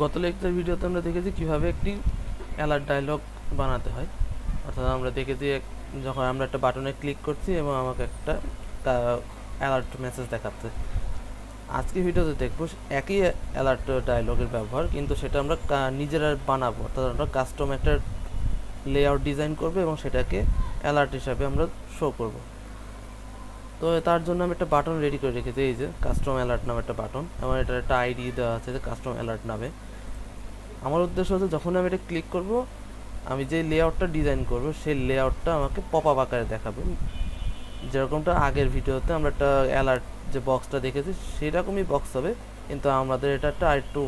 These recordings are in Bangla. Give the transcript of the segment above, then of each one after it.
গত লেকচার ভিডিওতে আমরা দেখেছি কিভাবে একটি অ্যালার্ট ডায়লগ বানাতে হয়। অর্থাৎ আমরা দেখেছি যখন আমরা একটা বাটনে ক্লিক করছি এবং আমাকে একটা অ্যালার্ট মেসেজ দেখাচ্ছে। আজকে ভিডিওতে দেখব একই অ্যালার্ট ডায়লগের ব্যবহার, কিন্তু সেটা আমরা নিজেরা বানাবো। অর্থাৎ আমরা কাস্টম একটা লেআউট ডিজাইন করব এবং সেটাকে অ্যালার্ট হিসাবে আমরা শো করব। তো তার জন্য আমি একটা বাটন রেডি করে রেখেছি, এই যে কাস্টম অ্যালার্ট নামে একটা বাটন, এবং এটার একটা আইডি দেওয়া আছে যে কাস্টম অ্যালার্ট নামে। আমার উদ্দেশ্য হচ্ছে যখন আমি এটা ক্লিক করব, আমি যে লেআউটটা ডিজাইন করব সেই লেআউটটা আমাকে পপ আপ আকারে দেখাবে, যেরকমটা আগের ভিডিওতে আমরা একটা অ্যালার্ট যে বক্সটা দেখেছি সেরকমই বক্স হবে, কিন্তু আমাদের এটা একটা আরেকটু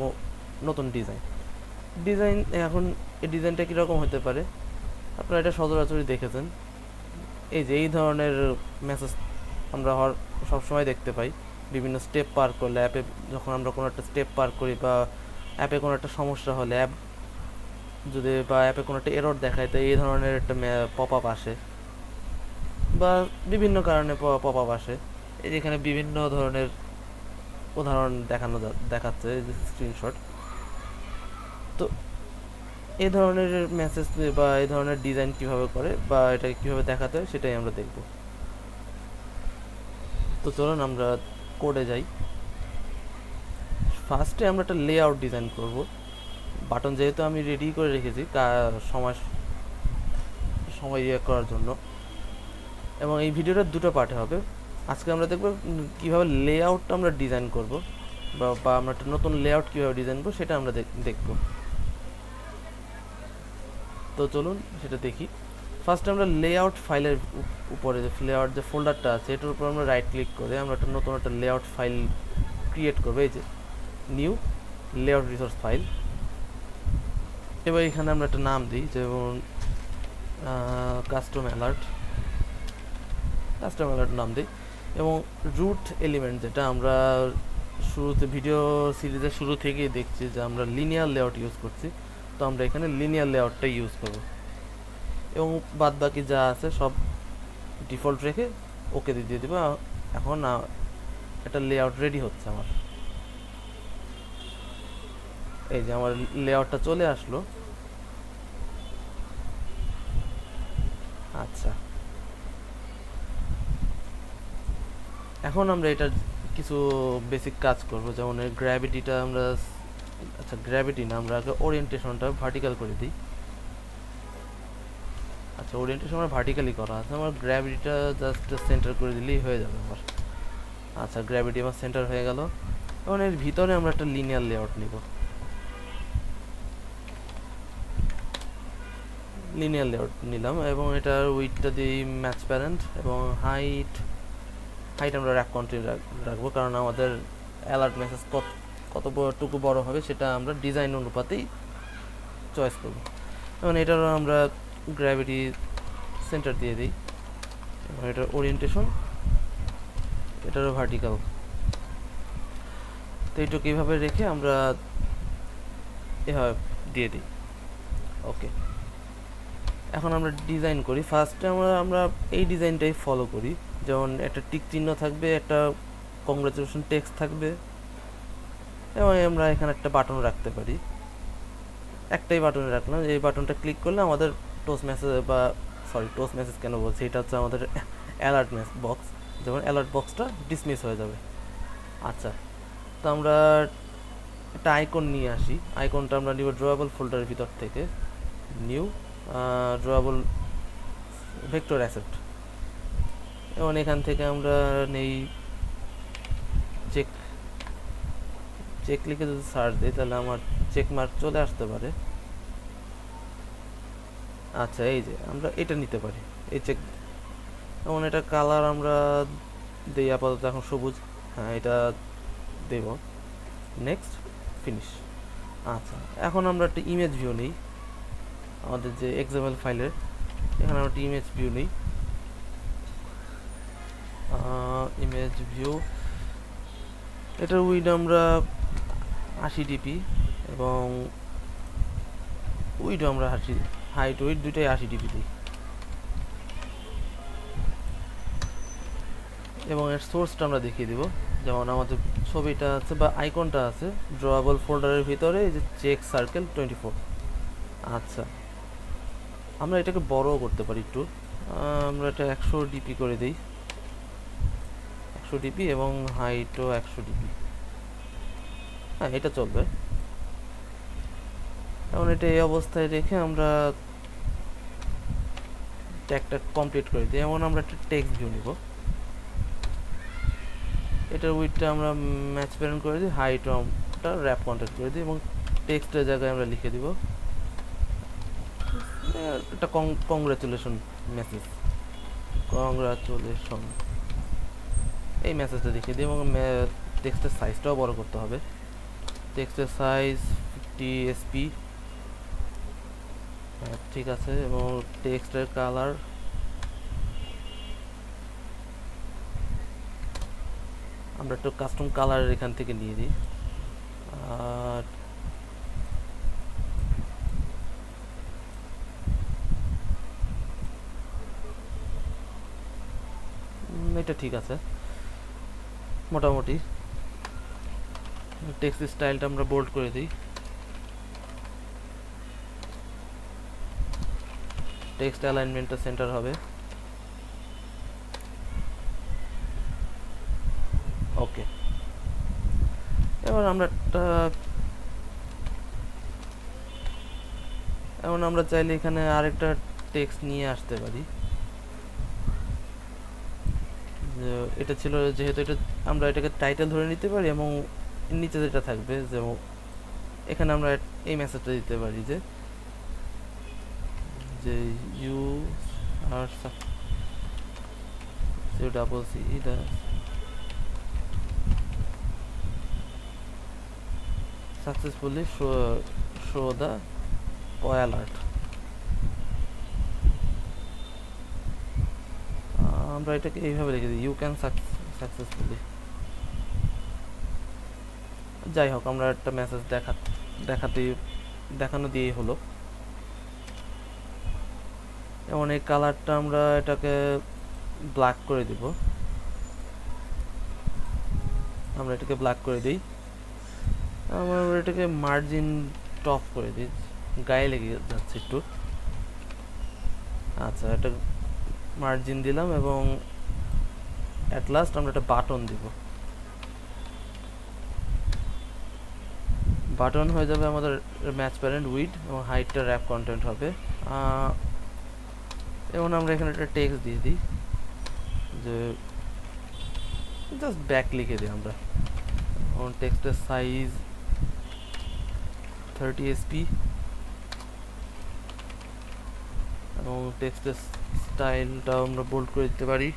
নতুন ডিজাইন। এখন এই ডিজাইনটা কীরকম হতে পারে আপনারা এটা সচরাচরই দেখেছেন। এই যে এই ধরনের মেসেজ আমরা সবসময় দেখতে পাই বিভিন্ন স্টেপ পার করলে। অ্যাপে যখন আমরা কোনো একটা স্টেপ পার করি বা অ্যাপে কোনো একটা সমস্যা হলে, অ্যাপ যদি বা অ্যাপে কোনো একটা এরর দেখায়, তো এই ধরনের একটা পপ আপ আসে, বা বিভিন্ন কারণে পপ আপ আসে। এই যেখানে বিভিন্ন ধরনের উদাহরণ দেখাচ্ছে স্ক্রিনশট। তো এই ধরনের মেসেজ বা এই ধরনের ডিজাইন কিভাবে করে বা এটাকে কীভাবে দেখাতে হয় সেটাই আমরা দেখব। তো চলুন আমরা কোডে যাই। ফার্স্টে আমরা একটা লেআউট ডিজাইন করব। বাটন যেহেতু আমি রেডি করে রেখেছি সময় ইয়ে করার জন্য, এবং এই ভিডিওটা দুটো পার্টে হবে। আজকে আমরা দেখব কীভাবে লেআউটটা আমরা ডিজাইন করব, বা আমরা একটা নতুন লেআউট কীভাবে ডিজাইন করব সেটা আমরা দেখব। তো চলুন সেটা দেখি। ফার্স্টে আমরা লেআউট ফাইলের উপরে যে লেআউট যে ফোল্ডারটা আছে এটার উপর আমরা রাইট ক্লিক করে আমরা একটা নতুন একটা লেআউট ফাইল ক্রিয়েট করবো। এই যে নিউ লেআউট রিসোর্স ফাইল। এবার এখানে আমরা একটা নাম দিই, যেমন কাস্টম অ্যালার্ট নাম দিই, এবং রুট এলিমেন্ট যেটা আমরা শুরুতে ভিডিও সিরিজের শুরু থেকেই দেখছি যে আমরা লিনিয়ার লেআউট ইউজ করছি, তো আমরা এখানে লিনিয়ার লেআউটটা ইউজ করব, এবং বাদ বাকি যা আছে সব ডিফল্ট রেখে ওকে দিয়ে দেবো। এখন একটা লেআউট রেডি হচ্ছে আমার। এই যে আমার লেআউটটা চলে আসলো। আচ্ছা, এখন আমরা এটার কিছু বেসিক কাজ করব, যেমন গ্র্যাভিটিটা আমরা, আচ্ছা গ্র্যাভিটি না, আমরা আগে ওরিয়েন্টেশনটা ভার্টিক্যাল করে দিই। আচ্ছা, ওরিয়েন্টেশন আমার ভার্টিক্যালি করা আছে, আমার গ্র্যাভিটিটা জাস্ট সেন্টার করে দিলেই হয়ে যাবে আমার। আচ্ছা, গ্র্যাভিটি আমার সেন্টার হয়ে গেল। এবং এর ভিতরে আমরা একটা লিনিয়ার লেআউট নিব। লিনিয়ার লেআউট নিলাম এবং এটার উইডথটা দিই ম্যাচ প্যারেন্ট, এবং হাইট আমরা রাখবো, কারণ আমাদের অ্যালার্ট মেসেজ কতটুকু বড় হবে সেটা আমরা ডিজাইন অনুপাতেই চয়েস করব। এবং এটারও আমরা গ্র্যাভিটি সেন্টার দিয়ে দিই, এবং এটার ওরিয়েন্টেশন এটারও ভার্টিক্যাল। তো এইটুকু এইভাবে রেখে আমরা এভাবে দিয়ে দিই। ওকে, এখন আমরা ডিজাইন করি। ফার্স্টে আমরা এই ডিজাইনটাই ফলো করি, যেমন একটা টিক চিহ্ন থাকবে, একটা কংগ্রাচুলেশন টেক্সট থাকবে, এবং আমরা এখানে একটা বাটন রাখতে পারি। একটাই বাটনে রাখলাম, এই বাটনটা ক্লিক করলে আমাদের টোস্ট মেসেজ কেন বলছি, এটা হচ্ছে আমাদের অ্যালার্ট বক্স, যেমন অ্যালার্ট বক্সটা ডিসমিস হয়ে যাবে। আচ্ছা, তো আমরা একটা আইকন নিয়ে আসি। আইকনটা আমরা নিব ড্রয়েবল ফোল্ডারের ভিতর থেকে, নিউ ড্রয়েবল ভেক্টর অ্যাসেট, এবং এখান থেকে আমরা নেই চেক লিখে যদি সার্চ দিই তাহলে আমার চেক মার্ক চলে আসতে পারে। আচ্ছা, এই যে আমরা এটা নিতে পারি, এই চেক, এবং এটা কালার আমরা দিই আপাতত এখন সবুজ। হ্যাঁ, এটা দেব। Next, finish. আচ্ছা, এখন আমরা একটা ইমেজ ভিউ নিই আমাদের যে এক্সএমএল ফাইলের। এখানে আমরা একটা ইমেজ ভিউ নিই, ইমেজ ভিউ। এটার উইড আমরা 80 ডিপি, এবং উইড আমরা হাইট উইড দুইটাই 80 ডিপি দিই, এবং এর সোর্সটা আমরা দেখিয়ে দিব, যেমন আমাদের ছবিটা আছে বা আইকনটা আছে ড্রয়েবল ফোল্ডারের ভিতরে, এই যে চেক সার্কেল 24। আচ্ছা, আমরা এটাকে বড়ও করতে পারি একটু। আমরা এটা 100 ডিপি করে দিই, 100 ডিপি, এবং হাইটও 100 ডিপি। হ্যাঁ, এটা চলবে। এখন এটা এই অবস্থায় রেখে আমরা ট্যাগটা কমপ্লিট করে দিই। এমন আমরা একটা টেক্সট ভিউ নিব, এটার উইডথটা আমরা ম্যাচ প্যারেন্ট করে দিই, হাইটটা র্যাপ কন্টেন্ট করে দিই, এবং টেক্সটের জায়গায় আমরা লিখে দিব এটা কংগ্রাচুলেশন মেসেজ, কংগ্রাচুলেশন, এই মেসেজটা লিখে দিই। এবং টেক্সটের সাইজটাও বড় করতে হবে। টেক্সটের সাইজ 50 SP, ঠিক আছে। এবং টেক্সটের কালার আমরা একটু কাস্টম কালারের এখান থেকে নিয়ে দিই। আর এটা ঠিক আছে মোটামুটি। টেক্সট স্টাইলটা আমরা বোল্ড করে দিই, টেক্সট অ্যালাইনমেন্টটা সেন্টার হবে। ওকে, এবার আমরা চাইলে এখানে আরেকটা টেক্সট নিয়ে আসতে পারি। এটা ছিল, যেহেতু এটা আমরা এটাকে টাইটেল ধরে নিতে পারি, এবং নিচে যেটা থাকবে, যেমন এখানে আমরা এই মেসেজটা দিতে পারি যে you are double C successfully show the alert. আমরা এটাকে এইভাবে লিখে দিই, ইউ ক্যান সাকসেসফুলি। যাই হোক, আমরা একটা মেসেজ দেখানো দিয়েই হলো। এমন এই কালারটা আমরা এটাকে ব্ল্যাক করে দিব, আমরা এটাকে ব্ল্যাক করে দিই। আমরা এটাকে মার্জিন টপ করে দিই, গায়ে লেগে যাচ্ছে একটু। আচ্ছা, এটা মার্জিন দিলাম, এবং অ্যাট লাস্ট আমরা একটা বাটন দিব। বাটন হয়ে যাবে আমাদের ম্যাচ প্যারেন্ট উইড, এবং হাইটটা র্যাপ কন্টেন্ট হবে। এবং আমরা এখানে একটা টেক্সট দিয়ে দিই, যে জাস্ট ব্যাক লিখে দিই আমরা। এবং টেক্সটের সাইজ 30 SP, এবং টেক্সটের স্টাইলটাও আমরা বোল্ড করে দিতে পারি।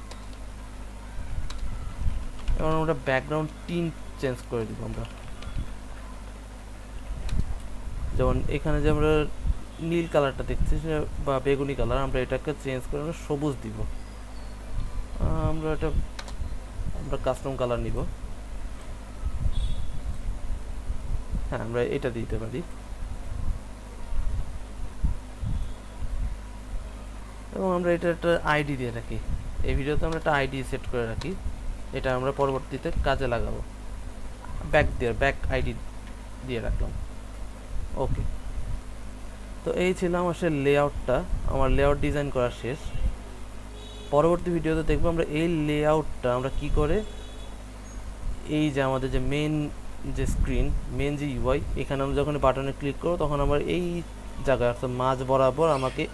এবং আমরা ব্যাকগ্রাউন্ড টিন্ট চেঞ্জ করে দিব আমরা, যেমন এখানে যে আমরা নীল কালারটা দেখছি বা বেগুনি কালার, আমরা এটাকে চেঞ্জ করে আমরা সবুজ দিব। আমরা কাস্টম কালার নিব। হ্যাঁ, আমরা এটা দিতে পারি। এবং আমরা এটা একটা আইডি দিয়ে রাখি, এই ভিডিওতে আমরা একটা আইডি সেট করে রাখি, এটা আমরা পরবর্তীতে কাজে লাগাবো। ব্যাক আইডি দিয়ে রাখলাম। ওকে, তো এই ছিল আমার সে লেআউটটা, আমার লেআউট ডিজাইন করা শেষ। পরবর্তী ভিডিওতে দেখবো আমরা এই লেআউটটা আমরা কি করে, এই যে আমাদের যে মেন যে স্ক্রিন, মেন যে ইউআই, এখানে আমরা যখন বাটনে ক্লিক করব তখন আমার এই জায়গায় অর্থাৎ মাঝ বরাবর আমাকে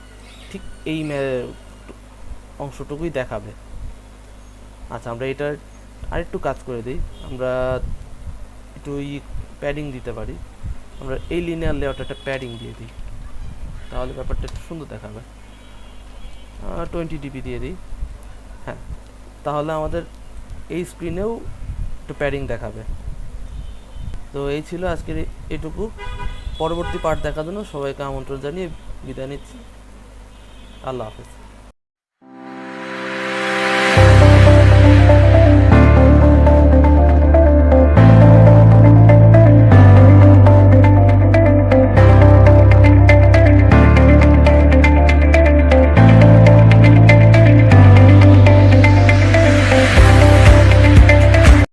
ঠিক এই অংশটুকুই দেখাবে। আচ্ছা, আমরা এটা আরেকটু কাজ করে দিই, আমরা একটু প্যাডিং দিতে পারি। আমরা এই লিনিয়ার লেআউট একটা প্যাডিং দিয়ে দিই, তাহলে ব্যাপারটা একটু সুন্দর দেখাবে। 20 dB দিয়ে দিই। হ্যাঁ, তাহলে আমাদের এই স্ক্রিনেও একটু প্যাডিং দেখাবে। তো এই ছিল আজকের এটুকু। পরবর্তী পার্ট দেখার জন্য সবাইকে আমন্ত্রণ জানিয়ে বিদায় নিচ্ছি। আল্লাহ হাফেজ।